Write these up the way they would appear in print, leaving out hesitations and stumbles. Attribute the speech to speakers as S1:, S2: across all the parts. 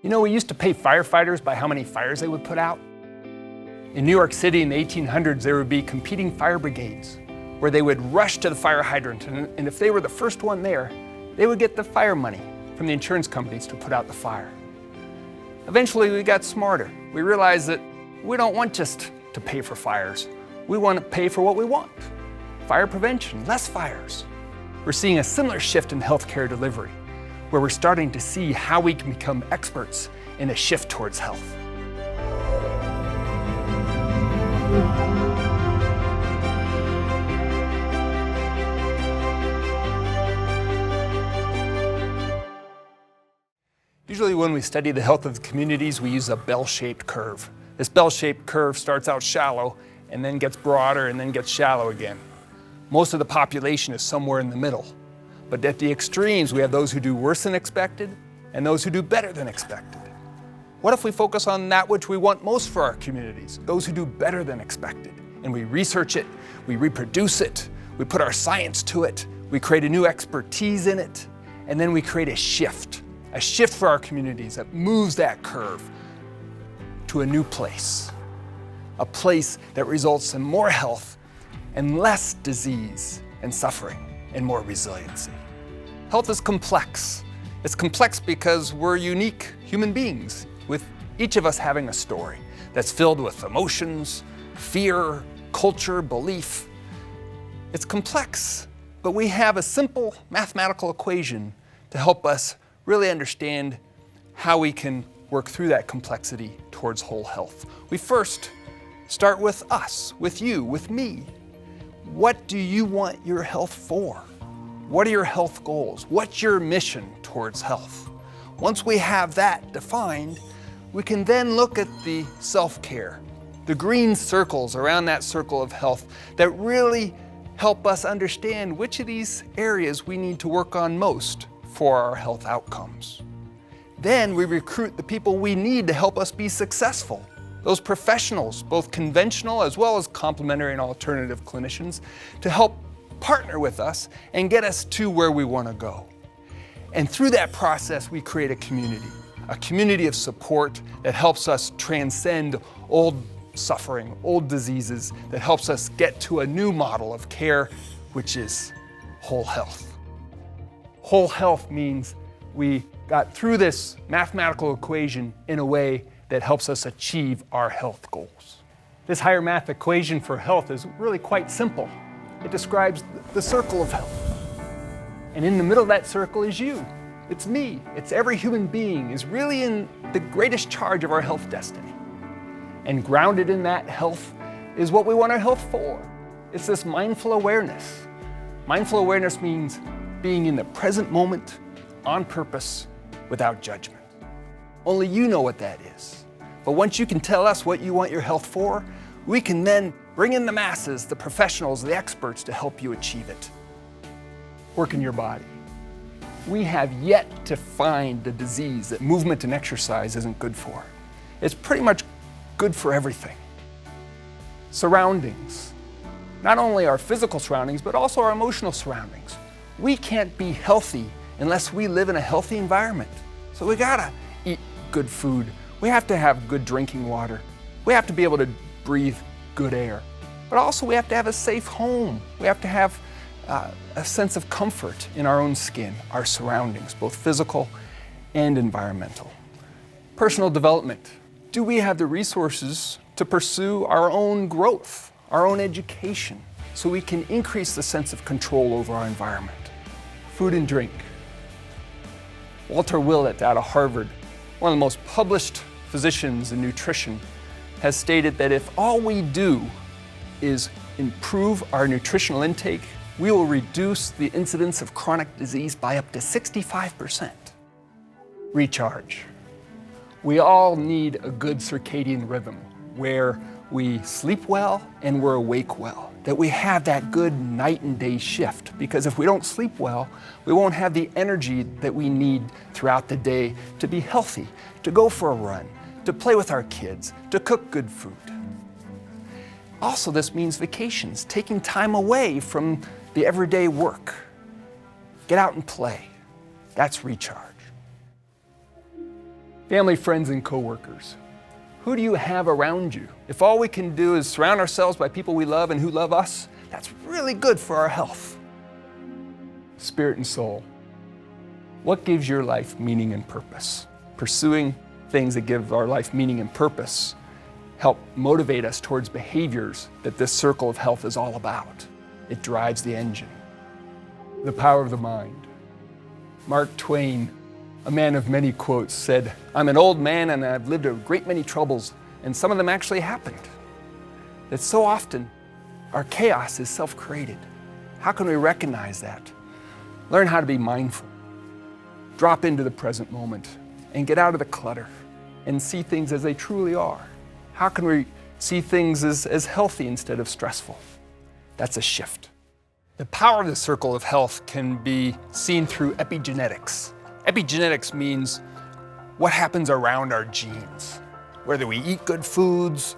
S1: You know, we used to pay firefighters by how many fires they would put out. In New York City in the 1800s, there would be competing fire brigades where they would rush to the fire hydrant, and if they were the first one there, they would get the fire money from the insurance companies to put out the fire. Eventually, we got smarter. We realized that we don't want just to pay for fires. We want to pay for what we want. Fire prevention, less fires. We're seeing a similar shift in healthcare delivery, where we're starting to see how we can become experts in a shift towards health. Usually when we study the health of the communities, we use a bell-shaped curve. This bell-shaped curve starts out shallow and then gets broader and then gets shallow again. Most of the population is somewhere in the middle. But at the extremes, we have those who do worse than expected and those who do better than expected. What if we focus on that which we want most for our communities, those who do better than expected? And we research it, we reproduce it, we put our science to it, we create a new expertise in it, and then we create a shift for our communities that moves that curve to a new place, a place that results in more health and less disease and suffering and more resiliency. Health is complex. It's complex because we're unique human beings, with each of us having a story that's filled with emotions, fear, culture, belief. It's complex, but we have a simple mathematical equation to help us really understand how we can work through that complexity towards whole health. We first start with us, with you, with me. What do you want your health for? What are your health goals? What's your mission towards health? Once we have that defined, we can then look at the self-care, the green circles around that circle of health that really help us understand which of these areas we need to work on most for our health outcomes. Then we recruit the people we need to help us be successful. Those professionals, both conventional as well as complementary and alternative clinicians, to help partner with us and get us to where we want to go. And through that process, we create a community of support that helps us transcend old suffering, old diseases, that helps us get to a new model of care, which is whole health. Whole health means we got through this mathematical equation in a way that helps us achieve our health goals. This higher math equation for health is really quite simple. It describes the circle of health. And in the middle of that circle is you. It's me. It's every human being is really in the greatest charge of our health destiny. And grounded in that health is what we want our health for. It's this mindful awareness. Mindful awareness means being in the present moment, on purpose, without judgment. Only you know what that is. But once you can tell us what you want your health for, we can then bring in the masses, the professionals, the experts to help you achieve it. Work in your body. We have yet to find the disease that movement and exercise isn't good for. It's pretty much good for everything. Surroundings. Not only our physical surroundings, but also our emotional surroundings. We can't be healthy unless we live in a healthy environment. So we gotta eat good food. We have to have good drinking water. We have to be able to breathe good air. But also we have to have a safe home. We have to have a sense of comfort in our own skin, our surroundings, both physical and environmental. Personal development. Do we have the resources to pursue our own growth, our own education, so we can increase the sense of control over our environment? Food and drink. Walter Willett out of Harvard, one of the most published physicians in nutrition, has stated that if all we do is improve our nutritional intake, we will reduce the incidence of chronic disease by up to 65%. Recharge. We all need a good circadian rhythm where we sleep well and we're awake well, that we have that good night and day shift, because if we don't sleep well, we won't have the energy that we need throughout the day to be healthy, to go for a run, to play with our kids, to cook good food. Also, this means vacations, taking time away from the everyday work. Get out and play. That's recharge. Family, friends, and coworkers. Who do you have around you? If all we can do is surround ourselves by people we love and who love us, that's really good for our health. Spirit and soul. What gives your life meaning and purpose? Pursuing things that give our life meaning and purpose help motivate us towards behaviors that this circle of health is all about. It drives the engine. The power of the mind. Mark Twain, a man of many quotes, said, "I'm an old man and I've lived a great many troubles, and some of them actually happened." That so often our chaos is self-created. How can we recognize that? Learn how to be mindful. Drop into the present moment and get out of the clutter and see things as they truly are. How can we see things as healthy instead of stressful? That's a shift. The power of the circle of health can be seen through epigenetics. Epigenetics means what happens around our genes. Whether we eat good foods,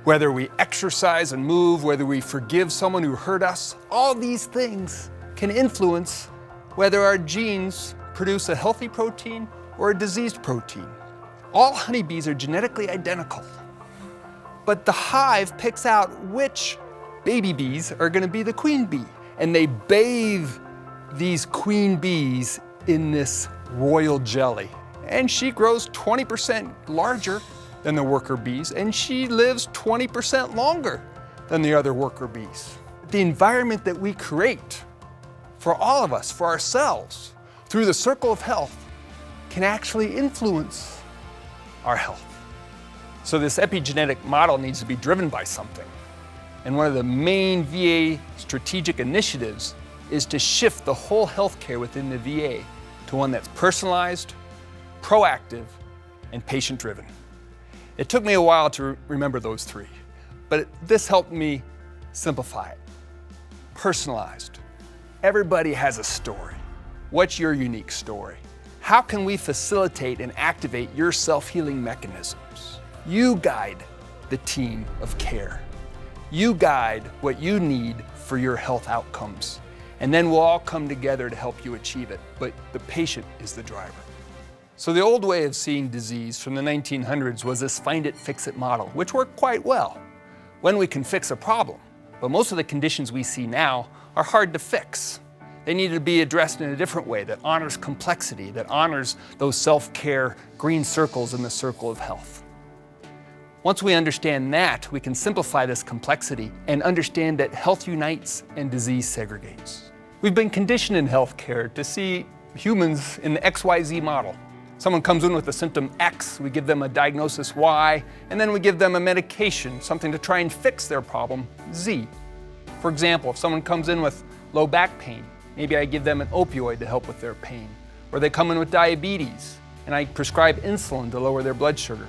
S1: whether we exercise and move, whether we forgive someone who hurt us, all these things can influence whether our genes produce a healthy protein or a diseased protein. All honeybees are genetically identical, but the hive picks out which baby bees are going to be the queen bee, and they bathe these queen bees in this royal jelly. And she grows 20% larger than the worker bees, and she lives 20% longer than the other worker bees. The environment that we create for all of us, for ourselves, through the circle of health, can actually influence our health. So this epigenetic model needs to be driven by something. And one of the main VA strategic initiatives is to shift the whole healthcare within the VA to one that's personalized, proactive, and patient-driven. It took me a while to remember those three, but this helped me simplify it. Personalized. Everybody has a story. What's your unique story? How can we facilitate and activate your self-healing mechanisms? You guide the team of care. You guide what you need for your health outcomes. And then we'll all come together to help you achieve it, but the patient is the driver. So the old way of seeing disease from the 1900s was this find it, fix it model, which worked quite well when we can fix a problem. But most of the conditions we see now are hard to fix. They need to be addressed in a different way that honors complexity, that honors those self-care green circles in the circle of health. Once we understand that, we can simplify this complexity and understand that health unites and disease segregates. We've been conditioned in healthcare to see humans in the XYZ model. Someone comes in with a symptom X, we give them a diagnosis Y, and then we give them a medication, something to try and fix their problem, Z. For example, if someone comes in with low back pain, maybe I give them an opioid to help with their pain. Or they come in with diabetes, and I prescribe insulin to lower their blood sugar.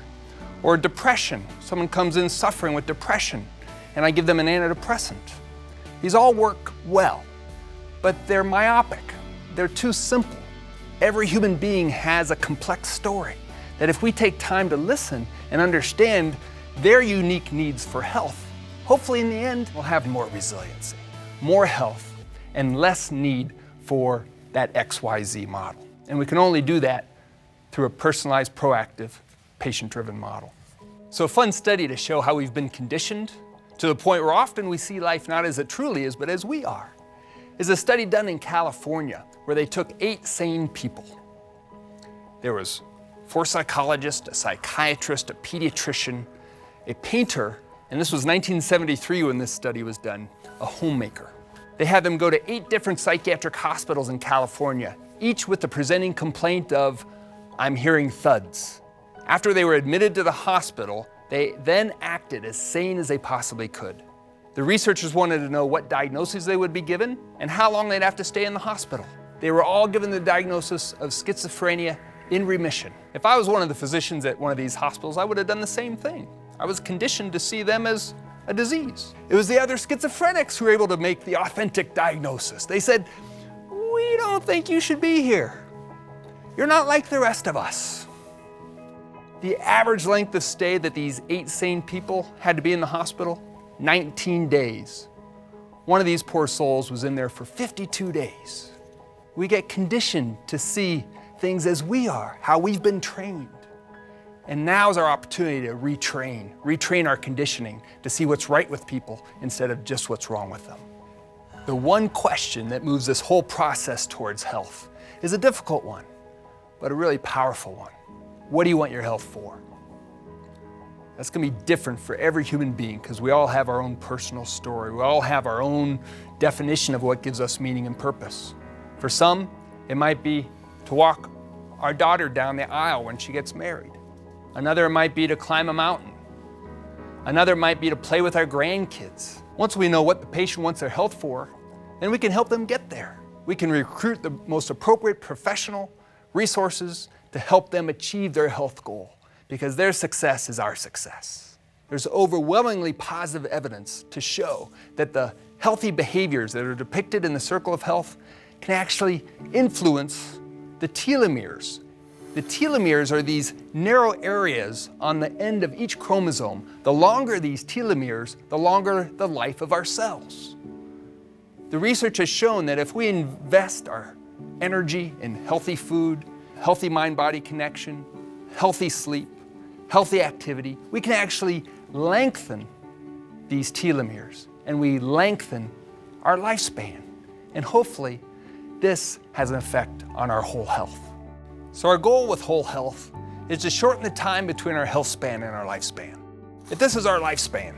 S1: Or depression, someone comes in suffering with depression, and I give them an antidepressant. These all work well, but they're myopic. They're too simple. Every human being has a complex story that if we take time to listen and understand their unique needs for health, hopefully in the end, we'll have more resiliency, more health, and less need for that XYZ model. And we can only do that through a personalized, proactive, patient-driven model. So a fun study to show how we've been conditioned to the point where often we see life not as it truly is, but as we are, is a study done in California where they took 8 sane people. There was 4 psychologists, a psychiatrist, a pediatrician, a painter, and this was 1973 when this study was done, a homemaker. They had them go to 8 different psychiatric hospitals in California, each with the presenting complaint of, "I'm hearing thuds." After they were admitted to the hospital, they then acted as sane as they possibly could. The researchers wanted to know what diagnoses they would be given and how long they'd have to stay in the hospital. They were all given the diagnosis of schizophrenia in remission. If I was one of the physicians at one of these hospitals, I would have done the same thing. I was conditioned to see them as a disease. It was the other schizophrenics who were able to make the authentic diagnosis. They said, "We don't think you should be here. You're not like the rest of us." The average length of stay that these 8 sane people had to be in the hospital, 19 days. One of these poor souls was in there for 52 days. We get conditioned to see things as we are, how we've been trained. And now's our opportunity to retrain our conditioning to see what's right with people instead of just what's wrong with them. The one question that moves this whole process towards health is a difficult one, but a really powerful one. What do you want your health for? That's going to be different for every human being because we all have our own personal story. We all have our own definition of what gives us meaning and purpose. For some, it might be to walk our daughter down the aisle when she gets married. Another might be to climb a mountain. Another might be to play with our grandkids. Once we know what the patient wants their health for, then we can help them get there. We can recruit the most appropriate professional resources to help them achieve their health goal, because their success is our success. There's overwhelmingly positive evidence to show that the healthy behaviors that are depicted in the circle of health can actually influence the telomeres. The telomeres are these narrow areas on the end of each chromosome. The longer these telomeres, the longer the life of our cells. The research has shown that if we invest our energy in healthy food, healthy mind-body connection, healthy sleep, healthy activity, we can actually lengthen these telomeres, and we lengthen our lifespan. And hopefully, this has an effect on our whole health. So our goal with whole health is to shorten the time between our health span and our lifespan. If this is our lifespan,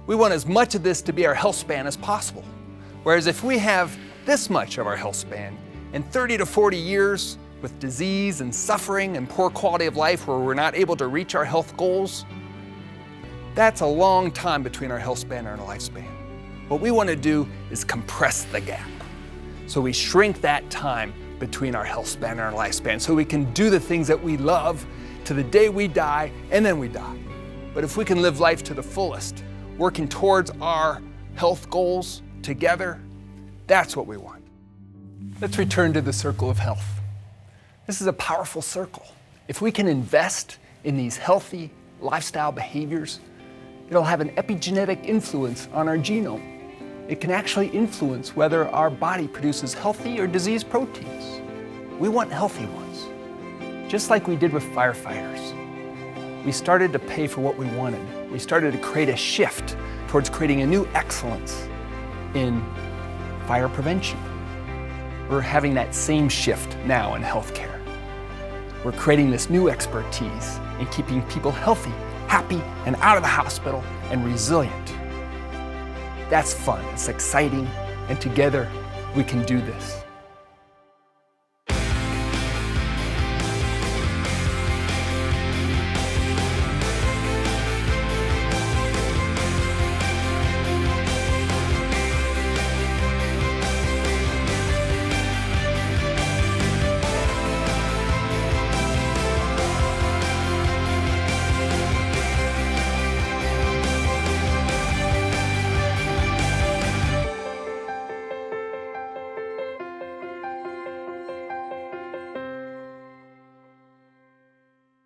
S1: we want as much of this to be our health span as possible. Whereas if we have this much of our health span in 30 to 40 years with disease and suffering and poor quality of life where we're not able to reach our health goals, that's a long time between our health span and our lifespan. What we want to do is compress the gap. So we shrink that time between our health span and our lifespan so we can do the things that we love to the day we die and then we die. But if we can live life to the fullest, working towards our health goals together, that's what we want. Let's return to the circle of health. This is a powerful circle. If we can invest in these healthy lifestyle behaviors, it'll have an epigenetic influence on our genome. It can actually influence whether our body produces healthy or diseased proteins. We want healthy ones. Just like we did with firefighters. We started to pay for what we wanted. We started to create a shift towards creating a new excellence in fire prevention. We're having that same shift now in healthcare. We're creating this new expertise in keeping people healthy, happy, and out of the hospital and resilient. That's fun, it's exciting, and together we can do this.